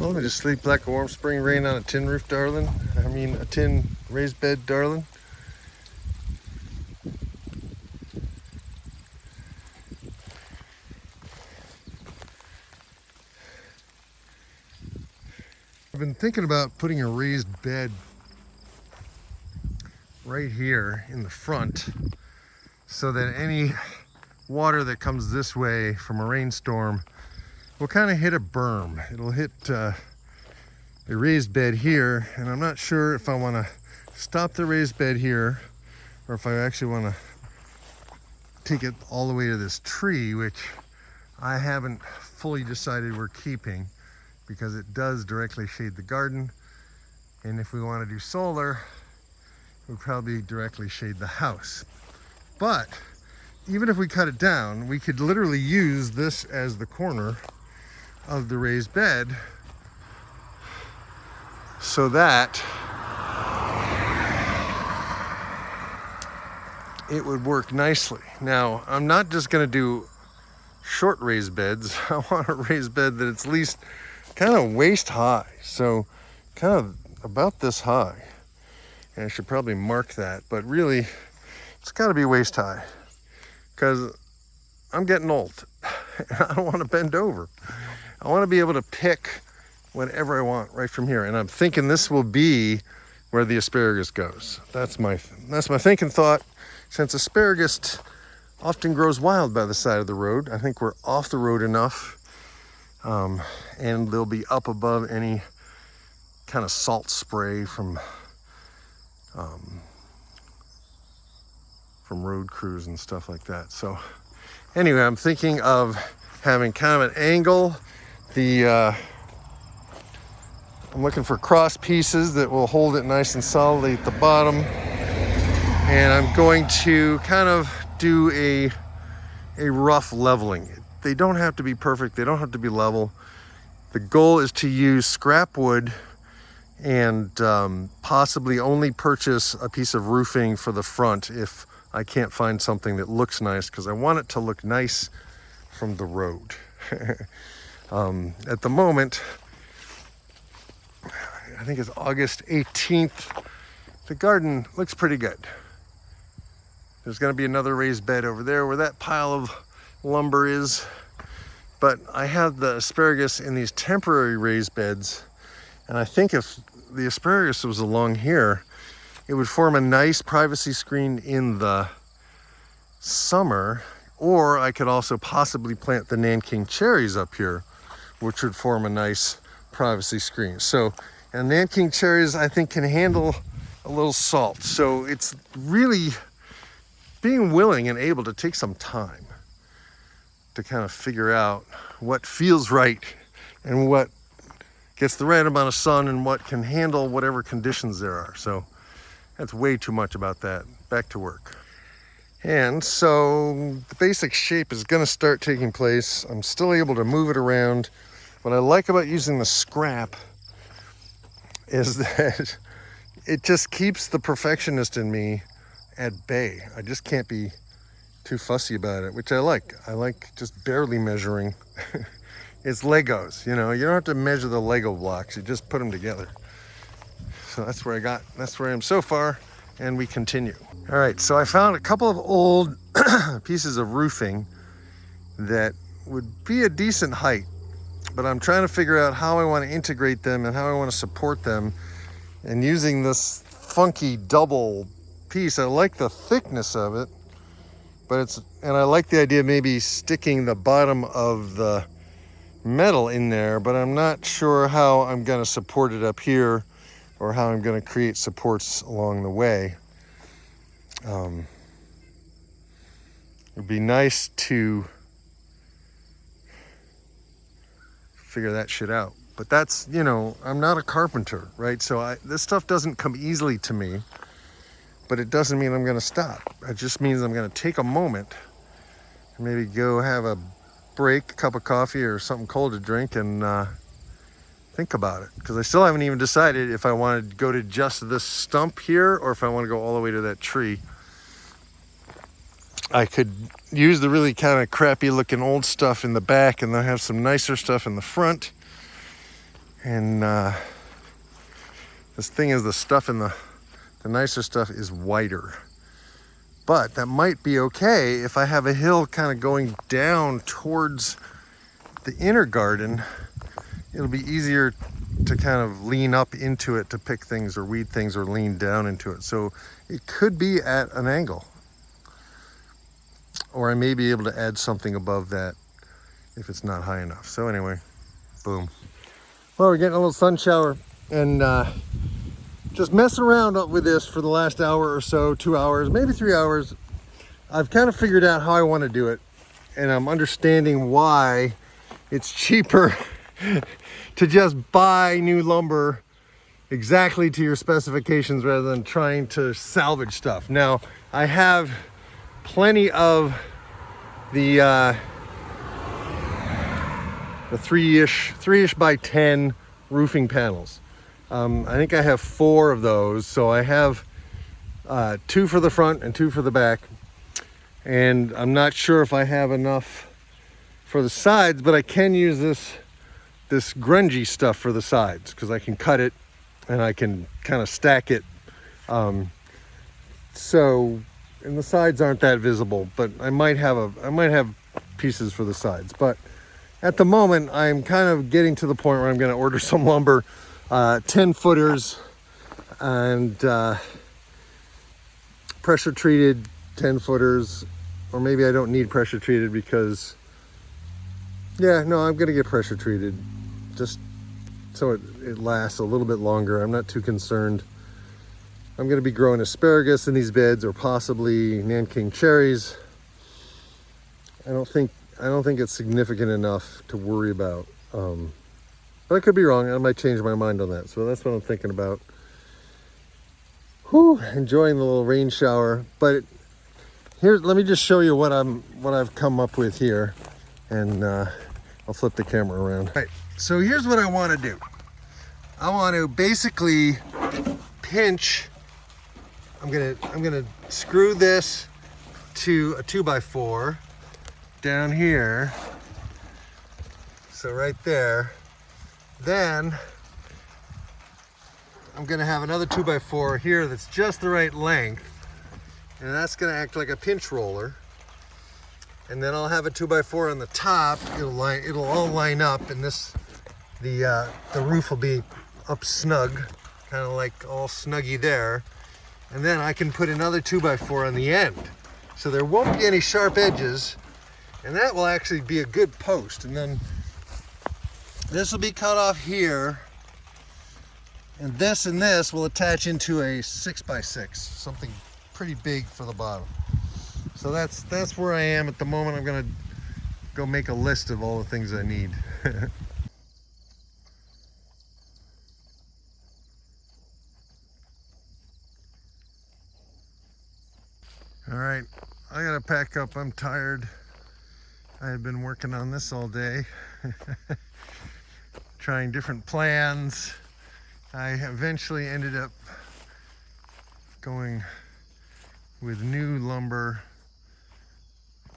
Well, they just sleep like a warm spring rain on a tin roof, darling. I mean, a tin raised bed, darling. I've been thinking about putting a raised bed right here in the front so that any water that comes this way from a rainstorm will kind of hit a berm. It'll hit a raised bed here, and I'm not sure if I want to stop the raised bed here or if I actually want to take it all the way to this tree, which I haven't fully decided we're keeping because it does directly shade the garden, and if we want to do solar, it would probably directly shade the house. But even if we cut it down, we could literally use this as the corner of the raised bed so that it would work nicely. Now, I'm not just going to do short raised beds. I want a raised bed that it's at least kind of waist high. So kind of about this high. And I should probably mark that, but really it's got to be waist high because I'm getting old. I don't want to bend over. I want to be able to pick whatever I want right from here. And I'm thinking this will be where the asparagus goes. That's my thinking thought. Since asparagus often grows wild by the side of the road, I think we're off the road enough, and they'll be up above any kind of salt spray from road crews and stuff like that. So anyway, I'm thinking of having kind of an angle. I'm looking for cross pieces that will hold it nice and solidly at the bottom. And I'm going to kind of do a rough leveling. They don't have to be perfect. They don't have to be level. The goal is to use scrap wood and possibly only purchase a piece of roofing for the front if I can't find something that looks nice, because I want it to look nice from the road. At the moment, I think it's August 18th. The garden looks pretty good. There's going to be another raised bed over there where that pile of lumber is. But I have the asparagus in these temporary raised beds. And I think if the asparagus was along here, it would form a nice privacy screen in the summer. Or I could also possibly plant the Nanking cherries up here, which would form a nice privacy screen. So, and Nanking cherries, I think, can handle a little salt. So it's really being willing and able to take some time to kind of figure out what feels right and what gets the right amount of sun and what can handle whatever conditions there are. So that's way too much about that. Back to work. And so the basic shape is going to start taking place. I'm still able to move it around. What I like about using the scrap is that it just keeps the perfectionist in me at bay. I just can't be too fussy about it, which I like. I like just barely measuring. It's Legos, you know. You don't have to measure the Lego blocks. You just put them together. So that's where I am so far, and we continue. All right, so I found a couple of old pieces of roofing that would be a decent height, but I'm trying to figure out how I want to integrate them and how I want to support them. And using this funky double piece, I like the thickness of it, and I like the idea of maybe sticking the bottom of the metal in there, but I'm not sure how I'm going to support it up here or how I'm going to create supports along the way. It'd be nice to figure that shit out. But that's, you know, I'm not a carpenter, right? So this stuff doesn't come easily to me, but it doesn't mean I'm going to stop. It just means I'm going to take a moment and maybe go have a break, a cup of coffee or something cold to drink, and think about it. Because I still haven't even decided if I want to go to just this stump here or if I want to go all the way to that tree. I could use the really kind of crappy looking old stuff in the back and then have some nicer stuff in the front. And this thing is, the stuff in the nicer stuff is whiter. But that might be okay if I have a hill kind of going down towards the inner garden. It'll be easier to kind of lean up into it to pick things or weed things, or lean down into it. So it could be at an angle. Or I may be able to add something above that if it's not high enough. So anyway, boom. Well, we're getting a little sun shower, and just messing around with this for the last hour or so, 2 hours, maybe 3 hours. I've kind of figured out how I want to do it, and I'm understanding why it's cheaper to just buy new lumber exactly to your specifications rather than trying to salvage stuff. Now, I have plenty of the 3-ish by 10 roofing panels. I think I have 4 of those. So I have 2 for the front and 2 for the back. And I'm not sure if I have enough for the sides, but I can use this grungy stuff for the sides, because I can cut it and I can kind of stack it. So, and the sides aren't that visible, but I might have pieces for the sides. But at the moment, I'm kind of getting to the point where I'm going to order some lumber, 10 footers and pressure treated 10 footers, or maybe I don't need pressure treated because, yeah, no, I'm going to get pressure treated just so it lasts a little bit longer. I'm not too concerned. I'm going to be growing asparagus in these beds, or possibly Nanking cherries. I don't think it's significant enough to worry about. But I could be wrong. I might change my mind on that. So that's what I'm thinking about. Whew, enjoying the little rain shower. But here, let me just show you what I've come up with here, and I'll flip the camera around. All right. So here's what I want to do. I want to basically pinch. I'm gonna screw this to a 2x4 down here. So right there. Then I'm gonna have another 2x4 here that's just the right length, and that's gonna act like a pinch roller. And then I'll have a 2x4 on the top. It'll all line up, and the roof will be up snug, kind of like all snuggy there. And then I can put another 2x4 on the end, so there won't be any sharp edges, and that will actually be a good post. And then this will be cut off here, and this will attach into a 6x6, something pretty big for the bottom. So that's where I am at the moment. I'm gonna go make a list of all the things I need. All right, I gotta pack up. I'm tired. I had been working on this all day, trying different plans. I eventually ended up going with new lumber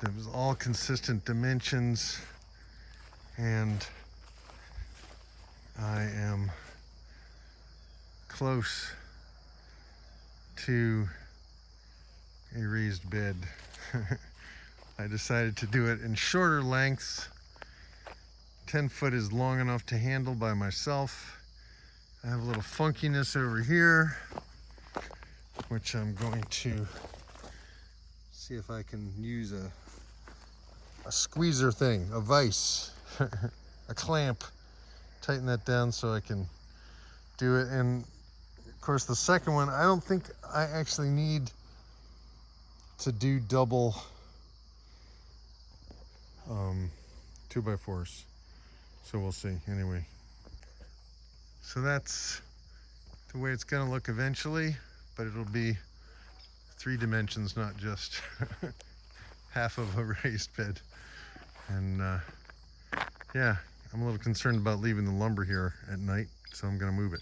that was all consistent dimensions, and I am close to a raised bed. I decided to do it in shorter lengths. 10 foot is long enough to handle by myself. I have a little funkiness over here, which I'm going to see if I can use a squeezer thing, a vise, a clamp, tighten that down so I can do it. And of course the second one, I don't think I actually need to do double 2x4s, so we'll see. Anyway, so that's the way it's gonna look eventually, but it'll be 3 dimensions, not just half of a raised bed. And yeah, I'm a little concerned about leaving the lumber here at night, so I'm gonna move it.